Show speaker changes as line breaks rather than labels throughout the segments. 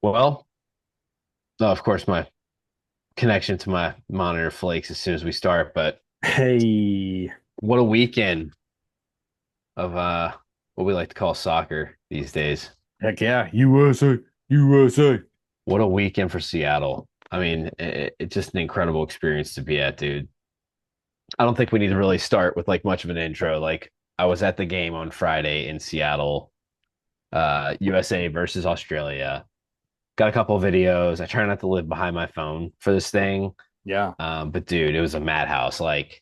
Well, of course, my connection to my monitor flakes as soon as we start, but
Hey,
what a weekend of what we like to call soccer these days.
heck yeah, USA, USA.
What a weekend for Seattle. I mean, it's just an incredible experience to be at, dude. I don't think we need to really start with like much of an intro. Like I was at the game on Friday in Seattle, USA versus Australia. Got a couple of videos. I try not to live behind my phone for this thing.
Yeah,
But dude, it was a madhouse. Like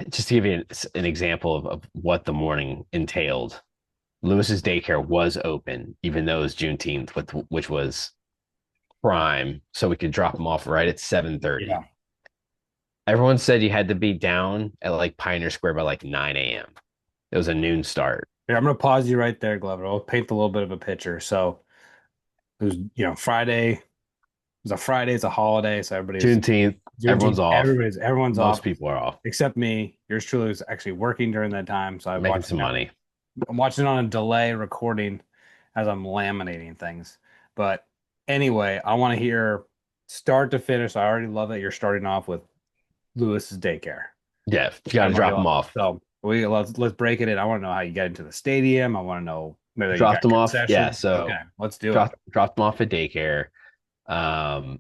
just to give you an example of what the morning entailed, Lewis's daycare was open, even though it was Juneteenth, which was prime, so we could drop him off right at 7:30.
yeah.
Everyone said you had to be down at like Pioneer Square by like 9 a.m. It was a noon start.
Here, I'm gonna pause you right there, Glover. I'll paint a little bit of a picture. So it was, Friday. It was a Friday. It's a holiday, so everybody's
Juneteenth, everyone's
Juneteenth.
off.
Everyone's
Most
off
people are off,
except me. Yours truly was actually working during that time, so
making some money.
I'm watching on a delay recording as I'm laminating things. But anyway, I want to hear start to finish. I already love that you're starting off with Lewis's daycare.
Yeah, you got to
I'm already
drop them
on.
off.
So let's break it in. I want to know how you get into the stadium. I want to know whether you
Dropped
got
them off. Yeah,
concessions. Okay,
so
let's do it.
dropped them off at daycare. Um,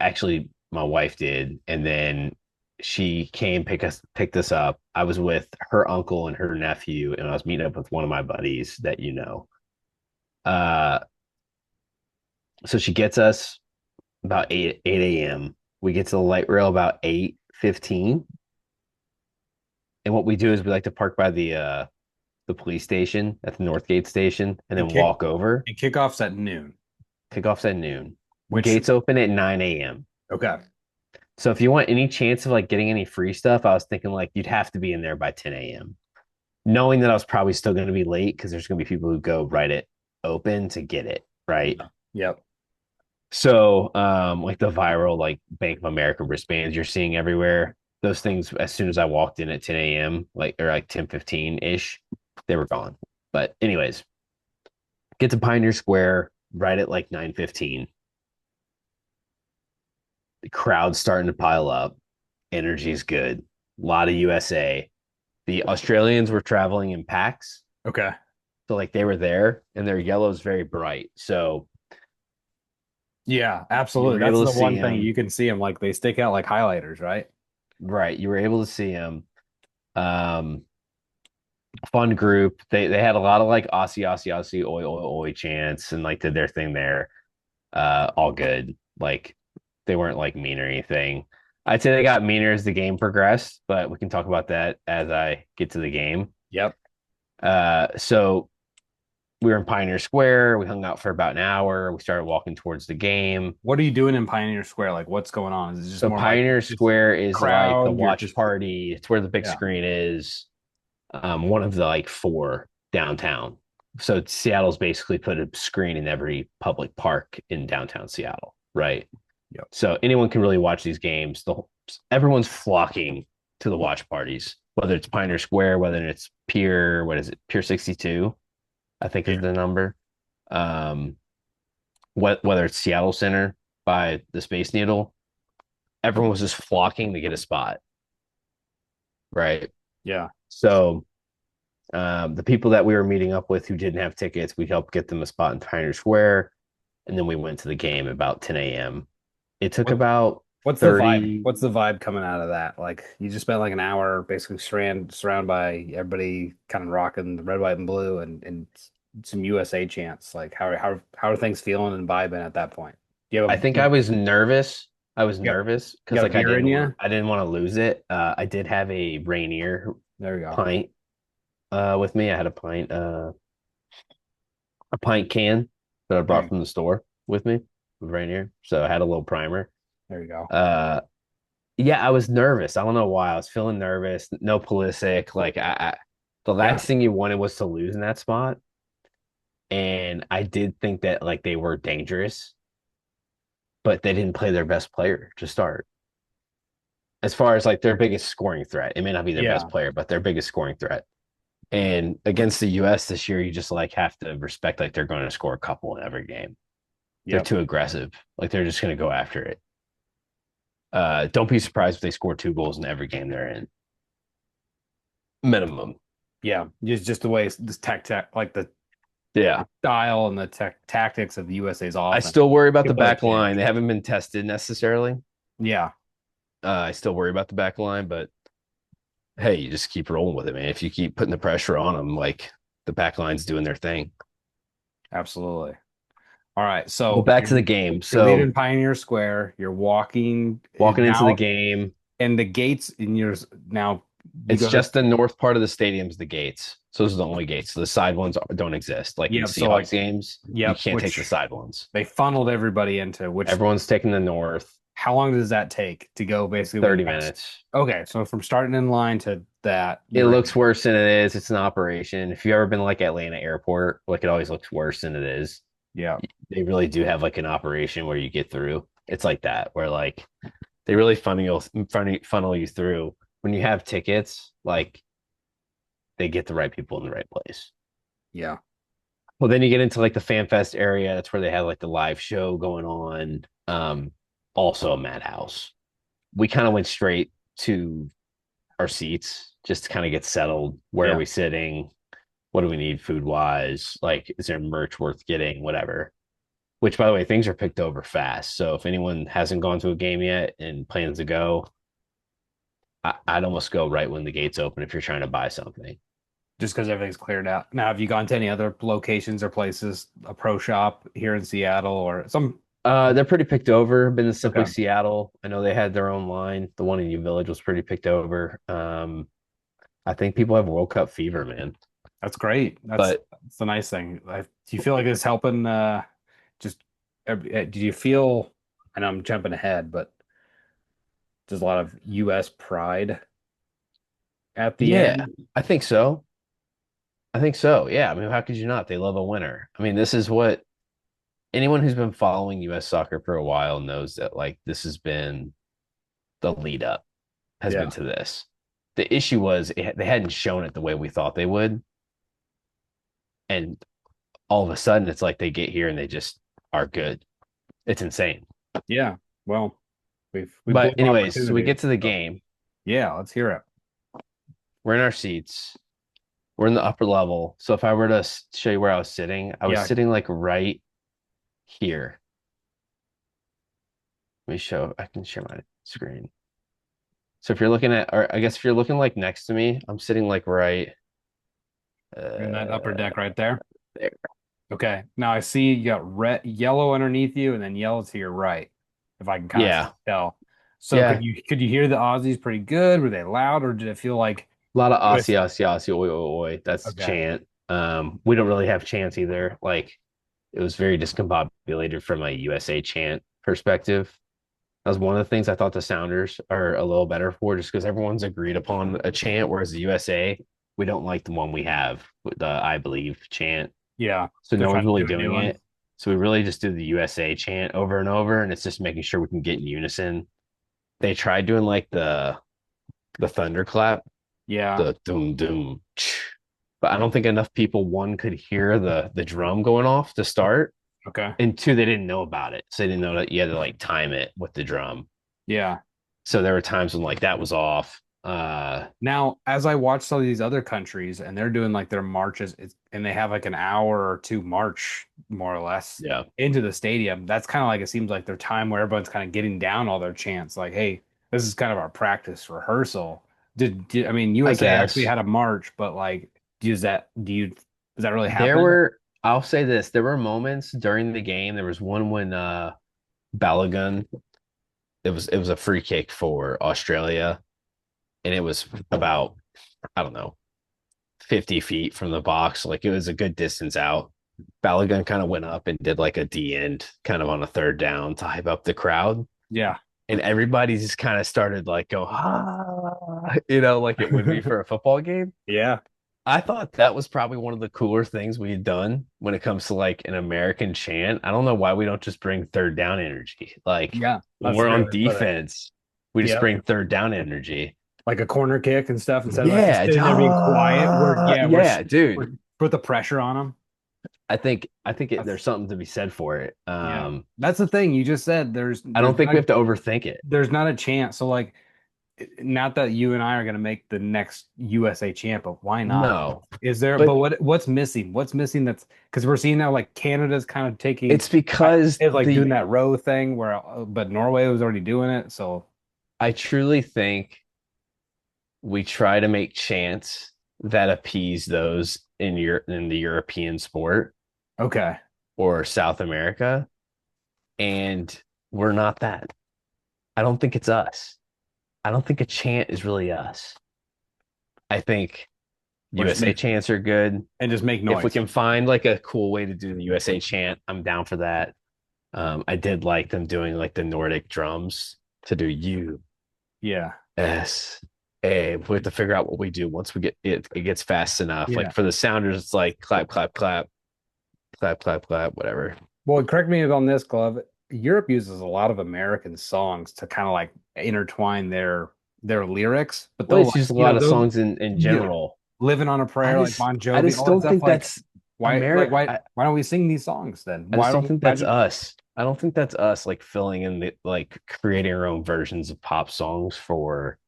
Actually, my wife did, and then she came picked us up. I was with her uncle and her nephew, and I was meeting up with one of my buddies that you know. Uh, so she gets us about 8 a.m. We get to the light rail about 8:15, and what we do is we like to park by the police station at the Northgate station, and
And
then walk over.
kickoffs at noon.
Kickoff's at noon.
Which
Gates open at 9 a.m.
okay,
So if you want any chance of like getting any free stuff, I was thinking like you'd have to be in there by 10 a.m. Knowing that I was probably still going to be late because there's going to be people who go right at open to get it, right?
yep.
So like the viral like Bank of America wristbands you're seeing everywhere, those things as soon as I walked in at 10 a.m. like or like 10:15 ish, they were gone. But anyways, get to Pioneer Square right at like 9:15. The crowd's starting to pile up. Energy's good. A lot of USA. The Australians were traveling in packs.
Okay.
So like they were there and their yellow is very bright. So
Yeah,
you
absolutely.
were
That's
able to
the
see
one thing
them.
you can see them like they stick out like highlighters, right?
Right. You were able to see them. Um, Fun group. They had a lot of like Aussie, Aussie, Aussie, oi, oi, oi chants and like did their thing there. All good. Like they weren't like mean or anything. I'd say they got meaner as the game progressed, but we can talk about that as I get to the game.
Yep.
So we were in Pioneer Square. We hung out for about an hour. We started walking towards the game.
What are you doing in Pioneer Square? Like, what's going on? Is it just
So
more like
Pioneer
just
Square is like the
crowd? You're
watch
just
party. It's where the big
yeah.
screen is. One of the like four downtown. So Seattle's basically put a screen in every public park in downtown Seattle, right?
Yep.
So anyone can really watch these games. Everyone's flocking to the watch parties, whether it's Pioneer Square, whether it's Pier, what is it, Pier 62, I think is
Yeah.
the number. Um, whether it's Seattle Center by the Space Needle, everyone was just flocking to get a spot, right?
Yeah.
So the people that we were meeting up with who didn't have tickets, we helped get them a spot in Pioneer Square, and then we went to the game about 10 a.m. It took
What
about
what's the vibe?
30.
What's the vibe coming out of that? Like you just spent like an hour basically surrounded by everybody kind of rocking the red, white, and blue and some USA chants. Like how are things feeling and vibing at that point? Do you have
I
a
think
you,
I was nervous. I was
you
nervous because
got a
like
beer in you?
I didn't want to lose it. I did have a Rainier
There we go.
pint with me. I had a pint can that I
There
brought
you,
from the store with me with Rainier. So I had a little primer.
there you go.
Uh, yeah, I was nervous. I don't know why. I was feeling nervous. No Pulisic. The
Yeah.
last thing you wanted was to lose in that spot. And I did think that like they were dangerous, but they didn't play their best player to start. As far as like their biggest scoring threat, it may not be their best
Yeah.
player, but their biggest scoring threat. And against the US this year, you just like have to respect like they're going to score a couple in every game. They're
Yep.
too aggressive. Like they're just going to go after it. Don't be surprised if they score 2 goals in every game they're in. Minimum.
Yeah. Just the way this tech like the
Yeah.
style and the tactics of the USA's
I
offense
still worry about the
completely
back line.
changed.
They haven't been tested necessarily.
Yeah.
I still worry about the back line, but hey, you just keep rolling with it, man. If you keep putting the pressure on them, like the back line's doing their thing.
Absolutely. All right.
Well,
So
back to the game.
you're leaving
So
Pioneer Square. You're walking
walking into the
now,
game,
and the gates in yours now. You
it's
go to
just the north part of the stadium's the gates. So those are the only gates. The side ones don't exist. Like in
yep. So like
Seahawks games, you
yep,
can't take the
which
side ones.
they funneled everybody into. Which
Everyone's taking the north.
how long does that take to go basically when
30
that's
minutes.
okay? So from starting in line to that,
It
you're
looks worse than it is. It's an operation. If you've ever been like Atlanta Airport, like it always looks worse than it is.
yeah,
They really do have like an operation where you get through. It's like that, where like they really funnel you through. When you have tickets, like they get the right people in the right place.
yeah,
Well, then you get into like the Fan Fest area. That's where they have like the live show going on. Also a madhouse. We kind of went straight to our seats just to kind of get settled. Where are
yeah.
we sitting? What do we need food wise? Like, is there merch worth getting? Whatever. Which, by the way, things are picked over fast. So if anyone hasn't gone to a game yet and plans to go, I'd almost go right when the gates open if you're trying to buy something.
Just because everything's cleared out. Now, have you gone to any other locations or places, a pro shop here in Seattle or some?
They're pretty picked over. Been to Simply
Okay,
Seattle. I know they had their own line. The one in U Village was pretty picked over. I think people have World Cup fever, man.
that's great.
But
That's the nice thing. Do you feel like it's helping? Just do you feel? I know I'm jumping ahead, but there's a lot of U.S. pride at the
yeah,
end.
I think so. I think so. Yeah. I mean, how could you not? They love a winner. I mean, this is what anyone who's been following US soccer for a while knows that like this has been the lead up has been
Yeah,
to this. The issue was they hadn't shown it the way we thought they would. And all of a sudden it's like they get here and they just are good. It's insane.
yeah. Well, we blew
But
an
anyways, so we
opportunity.
get to the
So,
game.
yeah, let's hear it.
We're in our seats. We're in the upper level. So if I were to show you where I was sitting, I was
Yeah,
sitting like right here. Let me show. I can share my screen. So if you're looking at, or I guess if you're looking like next to me, I'm sitting like right
you're in that upper
uh,
deck right there.
there.
Okay. Now I see you got red, yellow underneath you, and then yellow to your right, if I can kind of
Yeah,
tell. So
yeah.
could you hear the Aussies pretty good? Were they loud, or did it feel like
A lot of
US?
Aussie, Aussie, Aussie, oi, oi, oi. That's
Okay.
chant. We don't really have chants either. Like it was very discombobulated from a USA chant perspective. That was one of the things I thought the Sounders are a little better for, just because everyone's agreed upon a chant, whereas the USA, we don't like the one we have, the I believe chant.
Yeah,
So
they're
no one's
trying to
really
do a new
doing
one.
it. So we really just do the USA chant over and over, and it's just making sure we can get in unison. They tried doing like the thunderclap,
Yeah.
the doom doom, but I don't think enough people one could hear the drum going off to start,
Okay.
and two they didn't know about it, so they didn't know that you had to like time it with the drum.
Yeah.
So there were times when like that was off.
Now, as I watch some of these other countries and they're doing like their marches, and they have like an hour or two march, more or less,
Yeah,
into the stadium, that's kind of like it seems like their time where everyone's kind of getting down all their chants. Like, hey, this is kind of our practice rehearsal. I mean,
I
USA actually
guess
had a march, but like, does that really
there
happen?
were. I'll say this: there were moments during the game. There was one when Balogun. It was a free kick for Australia, and it was about I don't know 50 feet from the box. Like it was a good distance out. Balogun kind of went up and did like a D end kind of on a third down to hype up the crowd.
Yeah.
And everybody just kind of started like go, ah, like it would be for a football game.
Yeah.
I thought that was probably one of the cooler things we had done when it comes to like an American chant. I don't know why we don't just bring third down energy. Like
Yeah.
when
That's a
we're
great
on
way to put it.
defense, we just
Yeah.
bring third down energy.
Like a corner kick and stuff instead of like just
Yeah,
sitting there being quiet.
yeah,
We're
dude.
put the pressure on them.
there's something to be said for it.
Yeah. That's the thing. You just said
I don't think we have to overthink it.
there's not a chance. So like not that you and I are gonna make the next USA champ, but why not?
No,
Is there but
but
what's missing? What's missing that's because we're seeing now like Canada's kind of taking
it's because
it's like doing that row thing where but Norway was already doing it. So
I truly think we try to make chants that appease those in the European sport
okay.
or South America, and we're not that. I don't think it's us. I don't think a chant is really us. I think
Or just
USA
make
chants are good.
and just make
If we
noise.
can find like a cool way to do the USA chant, I'm down for that. I did like them doing like the Nordic drums to do
Yeah.
USA. We have to figure out what we do once we get it. It gets fast enough.
Yeah.
Like for the sounders, it's like clap, clap, clap, clap, clap, clap, whatever.
Well, correct me if on this, Glove. Europe uses a lot of American songs to kind of like intertwine their lyrics, but
Well,
they'll
it's
like
just a lot of
they'll
songs in
yeah,
general.
living on a prayer like Bon
I
Jovi,
just
all that
don't
stuff.
think
Like
that's America.
why don't we sing these songs then?
I
Why
just don't
don't
think that's
imagine
us. I don't think that's us like filling in the like creating our own versions of pop songs for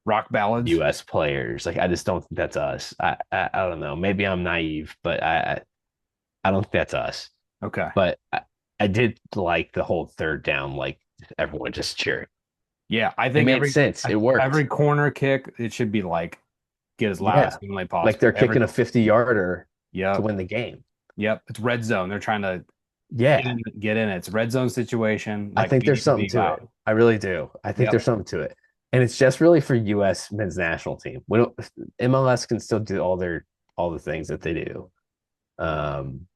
rock ballads?
US players. Like I just don't think that's us. I don't know. Maybe I'm naive, but I don't think that's us.
Okay.
But I did like the whole third down, like everyone just cheering.
Yeah, I
It
think
made sense. It worked.
every corner kick it should be like get as loud as
Yeah.
humanly
Like they're
possible.
kicking a 50 yarder to
Yep,
win the game.
yep. It's red zone. They're trying to
Yeah.
get in. It's a red zone situation.
I
Like
think
we
there's
need to
something
be
to it.
loud.
I really do. I think
Yep.
there's something to it. And it's just really for US men's national team. We don't MLS can still do all the things that they do. Um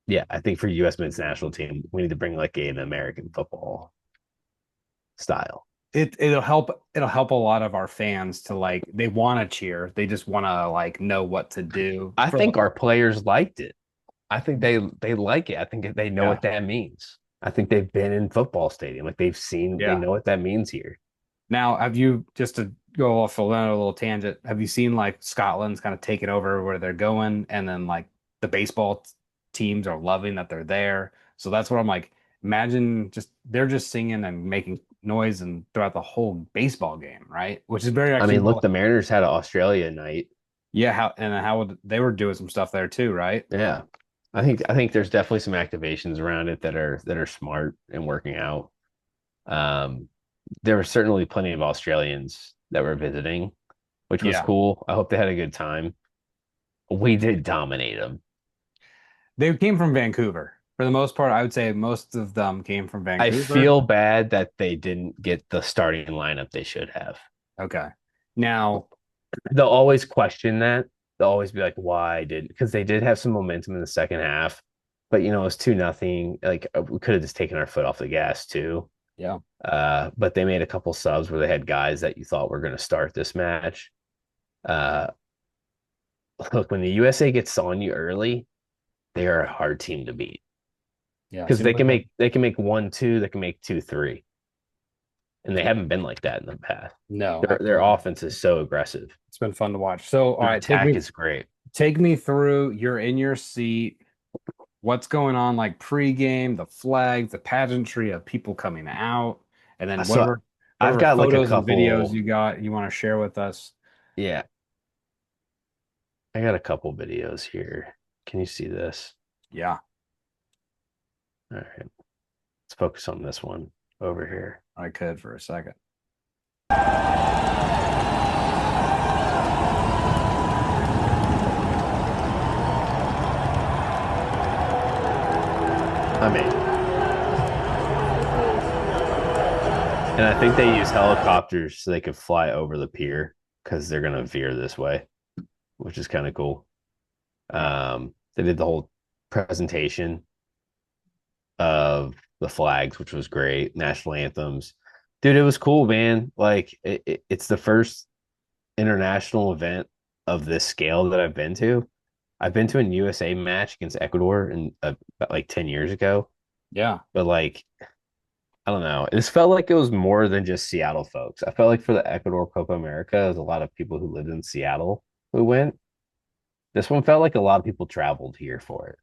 yeah, I think for US men's national team, we need to bring like an American football style.
It'll help a lot of our fans to like they want to cheer. They just want to like know what to do
I
for the
think our players liked it. I think they like it. I think they know
yeah.
what that means. I think they've been in football stadium. Like they
Yeah.
know what that means here.
Now, have you just to go off on a little tangent, have you seen like Scotland's kind of taken over where they're going and then like the teams are loving that they're there. So that's what I'm like, imagine just they're just singing and making noise and throughout the whole baseball game, right? Which is very
I
actually
mean,
more
look,
like,
the Mariners had an Australia night.
yeah, how would they were doing some stuff there too, right?
Yeah. I think there's definitely some activations around it that are smart and working out. Um, there were certainly plenty of Australians that were visiting, which was
Yeah.
cool. I hope they had a good time. We did dominate them.
They came from Vancouver. For the most part, I would say most of them came from
I
Vancouver.
feel bad that they didn't get the starting lineup they should have.
Okay. Now,
They'll always question that. They'll always be like, why did because they did have some momentum in the second half, but you know, it was 2-0. Like we could have just taken our foot off the gas too.
yeah.
But they made a couple subs where they had guys that you thought were going to start this match. Uh, look, when the USA gets on you early, they are a hard team to beat
Yeah.
because
Seems like a,
they can make 1-2, they can make 2-3, and they haven't been like that in the past.
no,
Their
absolutely.
offense is so aggressive.
It's been fun to watch. So, all
Their
right,
attack is great.
take me through. You're in your seat. What's going on like pregame, the flags, the pageantry of people coming out, and then
So I've
whatever
got like a
photos and videos
couple.
you got you want to share with us.
Yeah, I got a couple videos here. Can you see this?
Yeah,
All right, let's focus on this one over here.
I could for a second.
I mean, and I think they use helicopters so they could fly over the pier because they're gonna veer this way, which is kind of cool.
Wow.
They did the whole presentation of the flags, which was great. National anthems, dude. It was cool, man. Like it's the first international event of this scale that I've been to. I've been to a USA match against Ecuador in about like 10 years ago,
Yeah.
but like I don't know. This felt like it was more than just Seattle folks. I felt like for the Ecuador Copa America, there's a lot of people who lived in Seattle who went. This one felt like a lot of people traveled here for it.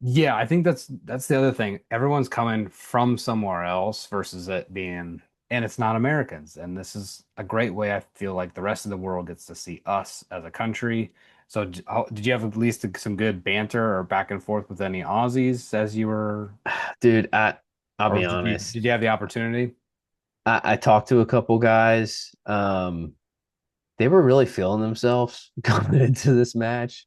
Yeah, I think that's the other thing. Everyone's coming from somewhere else versus it being, and it's not Americans. And this is a great way I feel like the rest of the world gets to see us as a country. So did you have at least some good banter or back and forth with any Aussies as you were,
Dude, I'll
or
be
did you
honest.
did you have the opportunity?
I talked to a couple guys. They were really feeling themselves coming into this match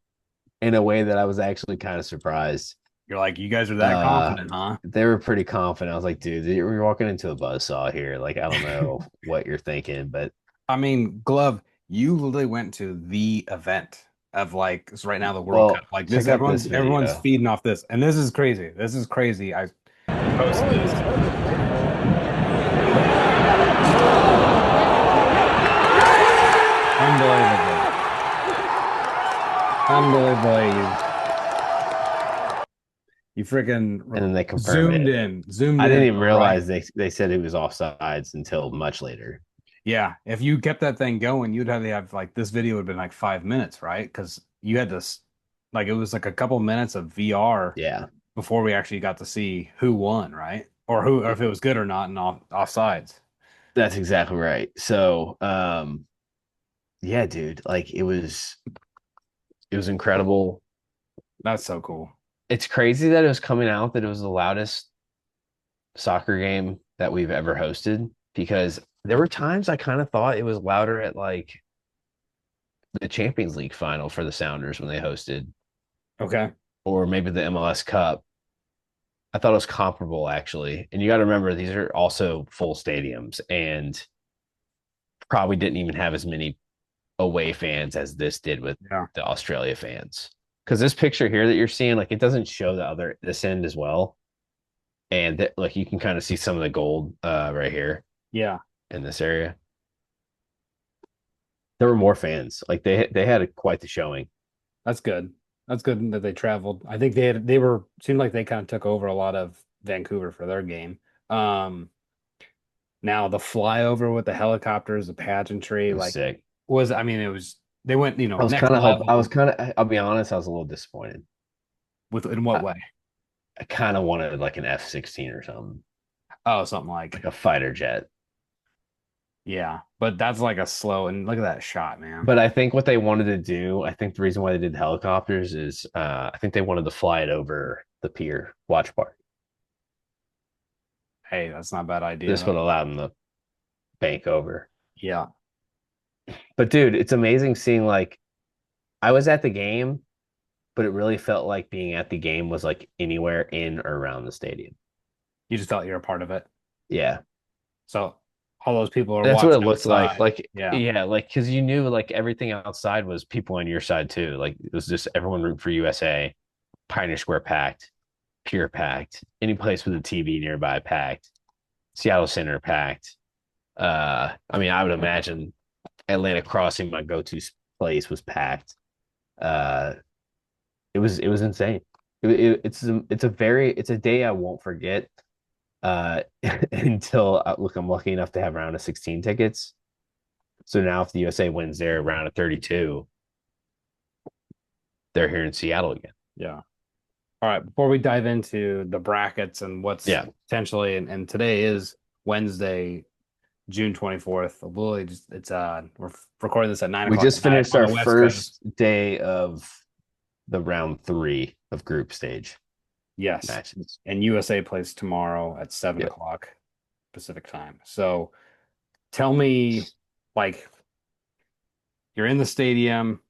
in a way that I was actually kind of surprised.
You're like, you guys are that
Uh,
confident, huh?
they were pretty confident. I was like, dude, you're walking into a buzzsaw here. Like, I don't know what you're thinking, but
I mean, Glove, you literally went to the event of like so right now the World Cup.
well,
Like this,
check out this
everyone's
video.
feeding off this, and this is crazy. This is crazy. I posted this. Unbelievable. Unbelievable. You freaking
And then they confirm it.
zoomed
I didn't
in
even
right.
realize they said it was offsides until much later.
Yeah, if you kept that thing going, you'd have like this video would have been like 5 minutes, right? Because you had this like it was like a couple minutes of VR
Yeah,
before we actually got to see who won, right? Or who, or if it was good or not, and offsides.
that's exactly right. So, yeah, dude, like it was incredible.
That's so cool.
It's crazy that it was coming out that it was the loudest soccer game that we've ever hosted because there were times I kind of thought it was louder at like the Champions League final for the Sounders when they hosted,
Okay.
or maybe the MLS Cup. I thought it was comparable actually. And you got to remember these are also full stadiums and probably didn't even have as many away fans as this did with
Yeah.
the Australia fans. Because this picture here that you're seeing, like it doesn't show the other this end as well, and like you can kind of see some of the gold right here
Yeah.
in this area. There were more fans. Like they had quite the showing.
That's good. That's good that they traveled. I think they were seemed like they kind of took over a lot of Vancouver for their game. Um, Now the flyover with the helicopters, the pageantry,
It was
like
sick.
was I mean it was they went,
I was
next
kind of hope. I was
level
kind of. I'll be honest. I was a little disappointed.
with in what
I,
way?
I kind of wanted like an F-16 or something,
Oh, something
like
like
a fighter jet.
yeah, but that's like a slow and look at that shot, man.
But I think what they wanted to do, I think the reason why they did helicopters is, I think they wanted to fly it over the pier watch party.
Hey, that's not a bad idea
This would
though.
allow them to bank over.
Yeah.
But dude, it's amazing seeing like I was at the game, but it really felt like being at the game was like anywhere in or around the stadium.
You just felt you're a part of it.
Yeah.
So all those people are
That's what it
watching
looked like.
outside.
Like,
Yeah.
yeah, like because you knew like everything outside was people on your side too. Like it was just everyone root for USA, Pioneer Square packed, Pier packed, any place with a TV nearby packed, Seattle Center packed. I mean, I would imagine Atlanta Crossing, my go-to place, was packed. Uh, it was insane. It's a very it's a day I won't forget. Until look, I'm lucky enough to have round of 16 tickets. So now, if the USA wins their round of 32, they're here in Seattle again.
Yeah. All right. Before we dive into the brackets and what's
Yeah,
potentially, and today is Wednesday, June 24th. Literally just it's we're recording this at nine
we
o'clock
just
at night
finished
on
our
the West
first
Coast.
day of the round three of group stage
Yes.
matches.
And USA plays tomorrow at seven
Yep.
o'clock Pacific time. So tell me, like, you're in the stadium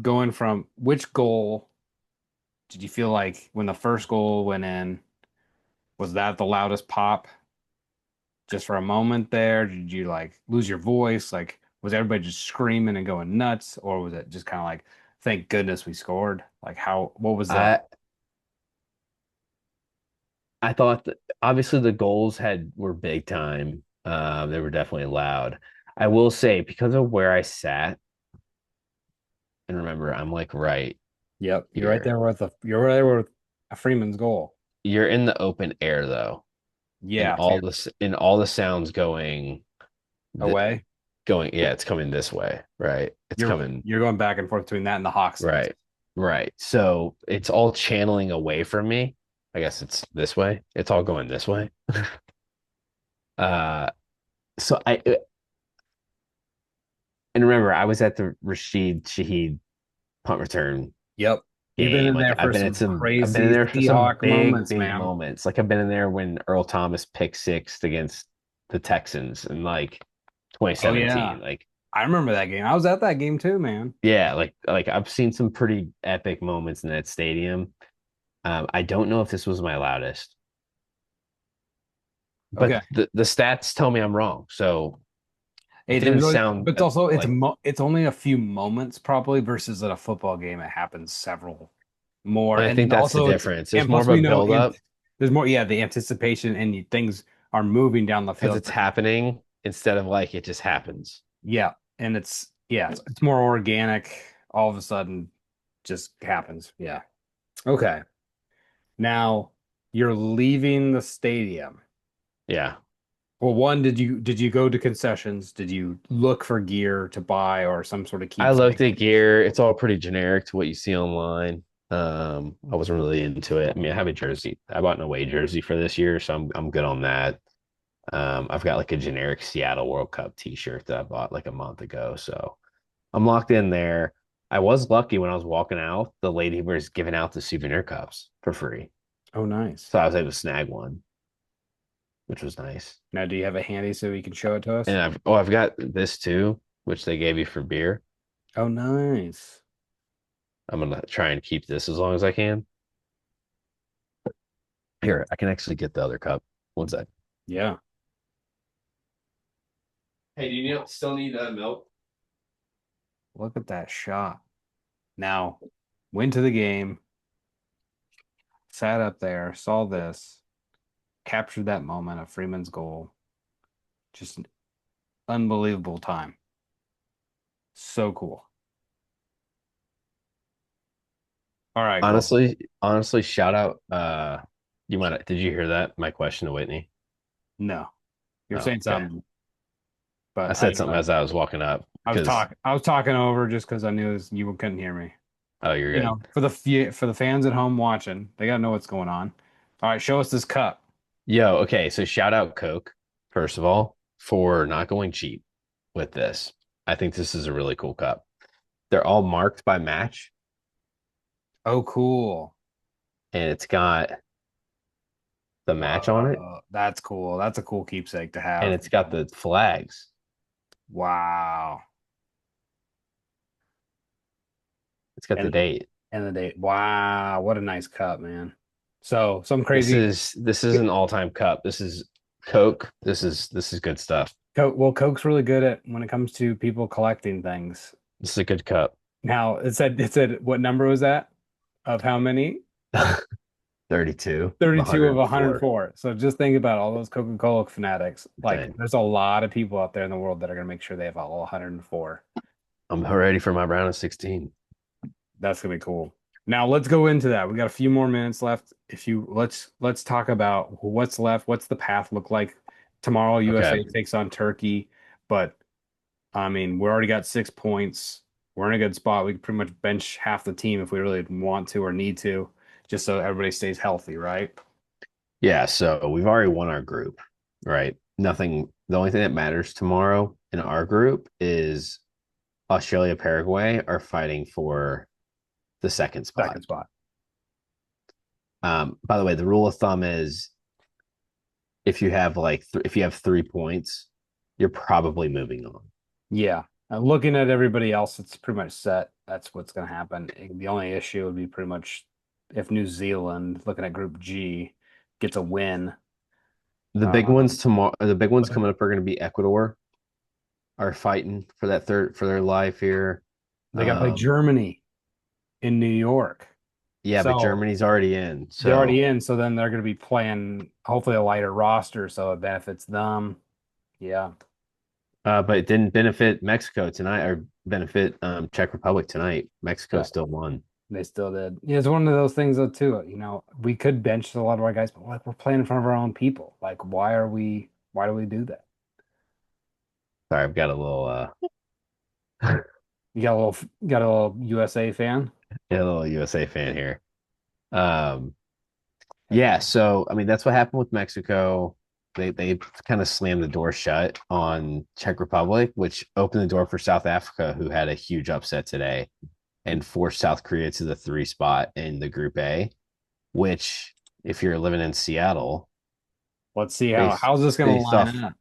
going from which goal did you feel like when the first goal went in, was that the loudest pop just for a moment there? Did you like lose your voice? Like, was everybody just screaming and going nuts? Or was it just kind of like, thank goodness we scored? Like, what was the,
I I thought that obviously the goals had were big time. They were definitely loud. I will say because of where I sat, and remember, I'm like right
yep,
here.
you're right there with a Freeman's goal.
You're in the open air though, and
Yeah, so you're
all the sounds going the
away.
going, yeah, it's coming this way, right? It's
You're
coming,
you're going back and forth between that and the Hawks fence.
right, right. So it's all channeling away from me. I guess it's this way. It's all going this way. Uh, so I and remember, I was at the Rashid Shaheed punt return
Yep. You've been
game.
in
Like
there for some
I've been in
crazy
there for some
Seahawk
big,
moments,
big
man.
moments. Like I've been in there when Earl Thomas picked six against the Texans in like
Oh yeah.
2017. Like,
I remember that game. I was at that game too, man.
yeah, like I've seen some pretty epic moments in that stadium. I don't know if this was my loudest,
Okay.
but the stats tell me I'm wrong. So it
Hey, there's
didn't
really,
sound
but it's also
like,
it's only a few moments probably versus at a football game it happens several more,
and I
and
think
then
that's the
also
difference. There's
and
more
plus
of a
we know
build
and
up
there's more, yeah, the anticipation and things are moving down the
because
field.
it's happening instead of like it just happens.
Yeah, and it's more organic. All of a sudden, just happens. Yeah. Okay. Now you're leaving the stadium.
Yeah.
Well, one, did you go to concessions? Did you look for gear to buy or some sort of
I looked
keepsake?
at gear. It's all pretty generic to what you see online. I wasn't really into it. I mean, I have a jersey. I bought an away jersey for this year, so I'm good on that. I've got like a generic Seattle World Cup t-shirt that I bought like a month ago. So I'm locked in there. I was lucky when I was walking out, the lady was giving out the souvenir cups for free.
Oh, nice.
So I was able to snag one, which was nice.
Now, do you have it handy so you can show it to
And
us?
I've got this too, which they gave you for beer.
Oh, nice.
I'm gonna try and keep this as long as I can. Here, I can actually get the other cup. One sec.
Yeah.
Hey, do you still need milk?
Look at that shot. Now, went to the game, sat up there, saw this, captured that moment of Freeman's goal. Just an unbelievable time. So cool. All right, Cole.
Honestly, shout out. You might did you hear that? My question to Whitney.
No, you're
Oh,
saying
okay.
something,
I
but I
said
don't
something
know.
as I was walking up because
I was talking over just because I knew you couldn't hear me.
oh, you're
You
good.
know, for the fans at home watching, they gotta know what's going on. All right, show us this cup.
Yo, okay, so shout out Coke, first of all, for not going cheap with this. I think this is a really cool cup. They're all marked by match,
Oh, cool.
and it's got the match on it,
Whoa, that's cool. That's a cool keepsake to
and
have.
it's got the flags.
Wow.
It's got the
And
date.
and the date. Wow, what a nice cup, man. So some crazy
This is an all-time cup. This is Coke. This is good stuff.
Coke. Well, Coke's really good at when it comes to people collecting things.
This is a good cup.
Now it said what number was that? Of how many?
32 of
32 of
104.
104. So just think about all those Coca-Cola fanatics. Like
Dang.
there's a lot of people out there in the world that are gonna make sure they have all 104.
I'm ready for my round of 16.
That's gonna be cool. Now let's go into that. We got a few more minutes left. If you let's talk about what's left. What's the path look like tomorrow?
Okay.
USA takes on Turkey, but I mean we already got 6 points. We're in a good spot. We could pretty much bench half the team if we really want to or need to, just so everybody stays healthy, right?
Yeah, so we've already won our group, right? Nothing, the only thing that matters tomorrow in our group is Australia, Paraguay are fighting for the second spot.
Second spot.
By the way, the rule of thumb is if you have if you have 3 points, you're probably moving on.
Yeah. Looking at everybody else, it's pretty much set. That's what's going to happen. The only issue would be pretty much if New Zealand, looking at Group G, gets a win.
The big
Um,
ones tomorrow, the big ones coming up are going to be Ecuador are fighting for that third for their life here.
they got to play Germany in New York.
Yeah, but
So
Germany's already in.
they're already
So,
in. So then they're going to be playing hopefully a lighter roster. So it benefits them. Yeah.
but it didn't benefit Mexico tonight or benefit Czech Republic tonight. Mexico
Yeah.
still won.
They still did. Yeah, it's one of those things though too. You know, we could bench a lot of our guys, but like we're playing in front of our own people. Like, why do we do that?
Sorry, I've got a little
You got a little USA fan?
a little USA fan here. Um, yeah, so I mean that's what happened with Mexico. They kind of slammed the door shut on Czech Republic, which opened the door for South Africa, who had a huge upset today and forced South Korea to the three spot in the Group A, which if you're living in Seattle,
Let's see
based
how's this going to
based
line
off
up.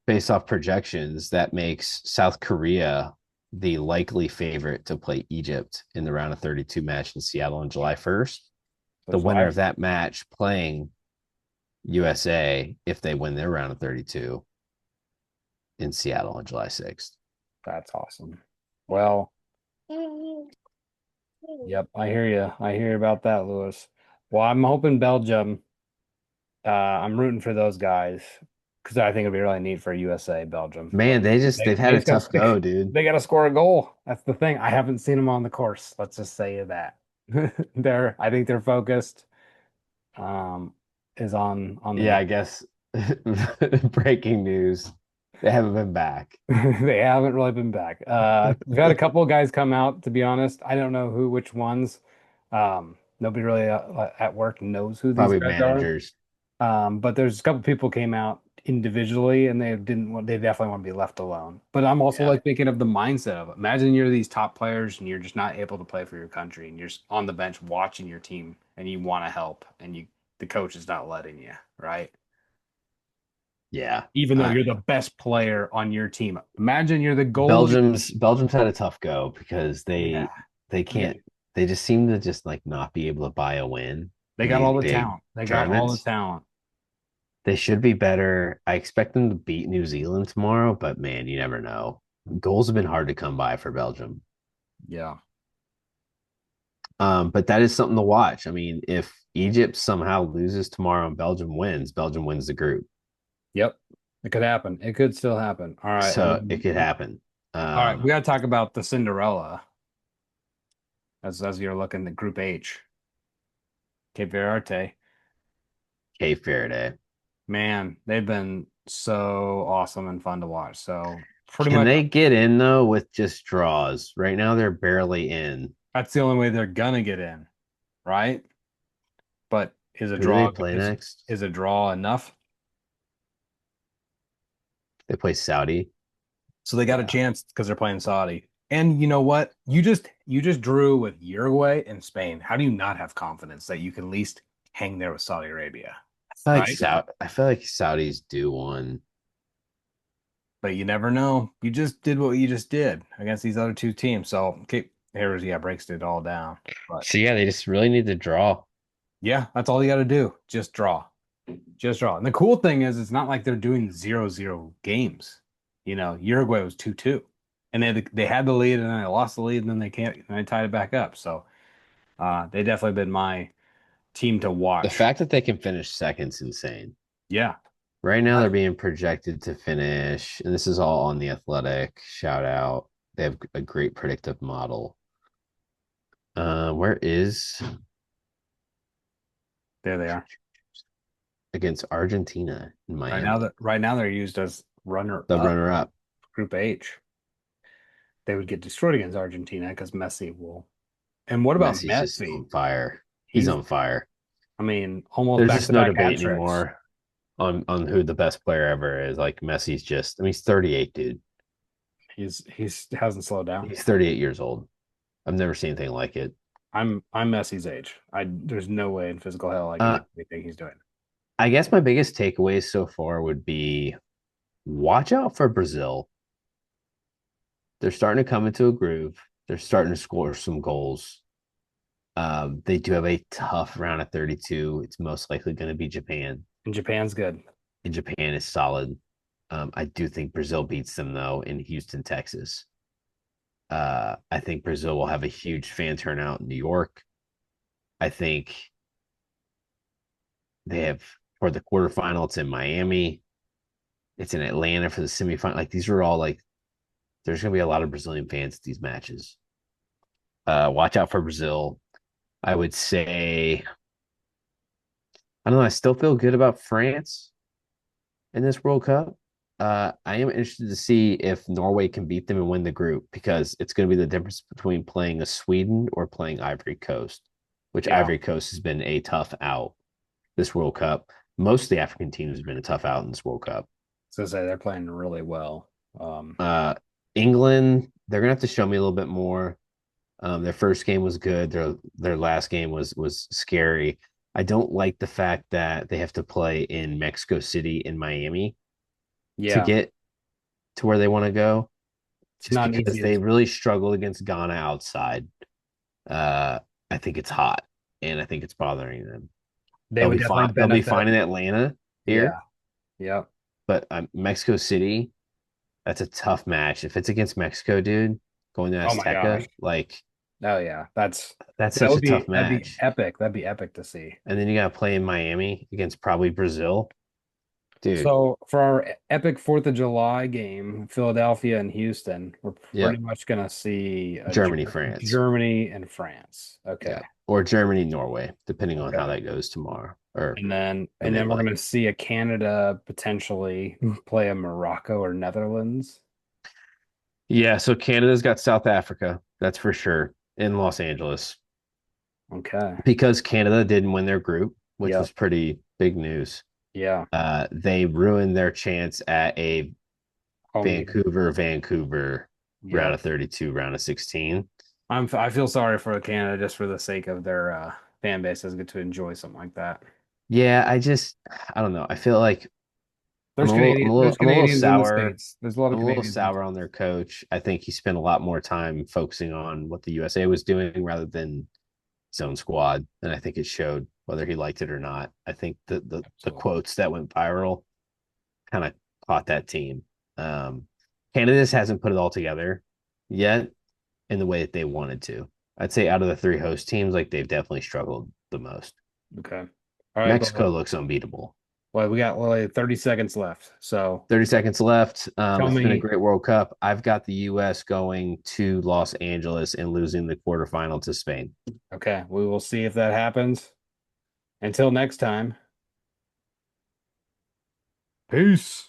based off projections, that makes South Korea the likely favorite to play Egypt in the round of 32 match in Seattle on July 1st.
So
The winner
July,
of that match playing USA if they win their round of 32 in Seattle on July 6th.
that's awesome. Well, yep, I hear you. I hear about that, Lewis. Well, I'm hoping Belgium. I'm rooting for those guys because I think it'd be really neat for USA Belgium. But
Man, they've had
they
a
just got
tough go, dude.
they got to score a goal. That's the thing. I haven't seen them on the course. Let's just say that. I think they're focused. Um, is on the
Yeah,
game.
I guess breaking news. They haven't been back.
They haven't really been back. We've had a couple of guys come out, to be honest. I don't know which ones. Nobody really at work knows who these
Probably
guys are.
managers.
But there's a couple people came out individually and they definitely want to be left alone. But I'm also
Yeah.
like thinking of the mindset of it. Imagine you're these top players and you're just not able to play for your country and you're just on the bench watching your team and you want to help and the coach is not letting you, right?
Yeah.
Even though you're the best player on your team. Imagine you're the goalie.
Belgium's had a tough go because
Yeah.
they
They,
can't they just seem to just like not be able to buy a win
they
in
got
these
all the
big
talent. They got all the
tournaments.
talent.
They should be better. I expect them to beat New Zealand tomorrow, but man, you never know. Goals have been hard to come by for Belgium.
Yeah.
But that is something to watch. I mean, if Egypt somehow loses tomorrow and Belgium wins the group.
Yep. It could happen. It could still happen. All right. And
So it
then
could happen.
all right, we
Um,
got to talk about the Cinderella as you're looking at Group H. Cape Verde.
Cape Verde.
Man, they've been so awesome and fun to watch. So pretty
Can
much
they get in though with just draws? Right now they're barely in.
that's the only way they're gonna get in, right? But
Who do they play next?
is a draw enough?
They play Saudi.
So they got a
Yeah.
chance because they're playing Saudi. And you know what? You just drew with Uruguay and Spain. How do you not have confidence that you can at least hang there with Saudi Arabia, right?
I feel like Saudis do one.
But you never know. You just did what you just did against these other two teams. So okay, Harris, yeah, breaks it all down. But
So yeah, they just really need to draw.
yeah, that's all you got to do. Just draw. Just draw. And the cool thing is it's not like they're doing 0-0 games. Uruguay was 2-2. And they had the lead and then they lost the lead and then they tied it back up. So they definitely been my team to
The
watch.
fact that they can finish second's insane.
Yeah.
Right now they're being projected to finish, and this is all on the Athletic. Shout out. They have a great predictive model. Where is
There they are.
against Argentina in Miami,
Right now they're used as runner
the
up
runner up.
Group H. They would get destroyed against Argentina because Messi will. And what about
Messi's just
Messi?
on fire. He's
He's,
on fire.
I mean, almost
There's just no
back-to-back hat
debate
tricks.
anymore on who the best player ever is. Like Messi's just, I mean, he's 38, dude.
He's hasn't slowed down.
He's 38 years old. I've never seen anything like it.
I'm Messi's age. There's no way in physical hell I can
Uh,
do anything he's doing.
I guess my biggest takeaways so far would be watch out for Brazil. They're starting to come into a groove. They're starting to score some goals. They do have a tough round of 32. It's most likely going to be Japan.
And Japan's good.
And Japan is solid. I do think Brazil beats them, though, in Houston, Texas. I think Brazil will have a huge fan turnout in New York. I think they have for the quarterfinal, it's in Miami. It's in Atlanta for the semifinal. Like these are all like there's gonna be a lot of Brazilian fans at these matches. Watch out for Brazil. I would say I don't know. I still feel good about France in this World Cup. I am interested to see if Norway can beat them and win the group because it's going to be the difference between playing a Sweden or playing Ivory Coast, which
Yeah.
Ivory Coast has been a tough out this World Cup. Most of the African teams have been a tough out in this World Cup.
So say they're playing really well.
Uh, England, they're gonna have to show me a little bit more. Their first game was good. Their last game was scary. I don't like the fact that they have to play in Mexico City and Miami to
Yeah,
get to where they want to go,
it's
just
not
because
easy.
they really struggled against Ghana outside. Uh, I think it's hot, and I think it's bothering them.
They
They'll
would
be
definitely
fine. They'll be
benefit.
fine in Atlanta here,
Yeah. Yep.
but Mexico City, that's a tough match. If it's against Mexico, dude, going to
Oh my gosh.
Azteca, like
Oh yeah.
that's
That
such
would
a tough
that'd be
match.
epic. That'd be epic to see.
And then you got to play in Miami against probably Brazil, dude.
So for our epic 4th of July game, Philadelphia and Houston, we're pretty
Yep,
much gonna see
Germany, France,
Germany and France. Okay.
yeah, or Germany, Norway, depending on how
Okay.
that goes tomorrow or
And
Monday
then we're
night.
gonna see a Canada potentially play a Morocco or Netherlands.
Yeah, so Canada's got South Africa, that's for sure, in Los Angeles
Okay.
because Canada didn't win their group, which
Yep.
was pretty big news.
Yeah.
They ruined their chance at a
Home game.
Vancouver round
Yep.
of 32, round of 16.
I feel sorry for Canada just for the sake of their fan bases get to enjoy something like that.
Yeah, I don't know. I feel like
There's
I'm a little
Canadians in the
sour.
States. There's a lot of
I'm a little
Canadians in the
sour on their coach. I think he spent a lot more time focusing on what the USA was doing rather than his own squad, and I think it showed whether he liked it or not. I think the
States.
quotes that went viral kind of caught that team. Um, Canada just hasn't put it all together yet in the way that they wanted to. I'd say out of the three host teams, like they've definitely struggled the most.
Okay. All right,
Mexico
but
looks unbeatable.
well, we got like 30 seconds left. So
30 seconds left.
tell
It's been a
me,
great World Cup. I've got the U.S. going to Los Angeles and losing the quarterfinal to Spain.
okay, we will see if that happens. Until next time, peace.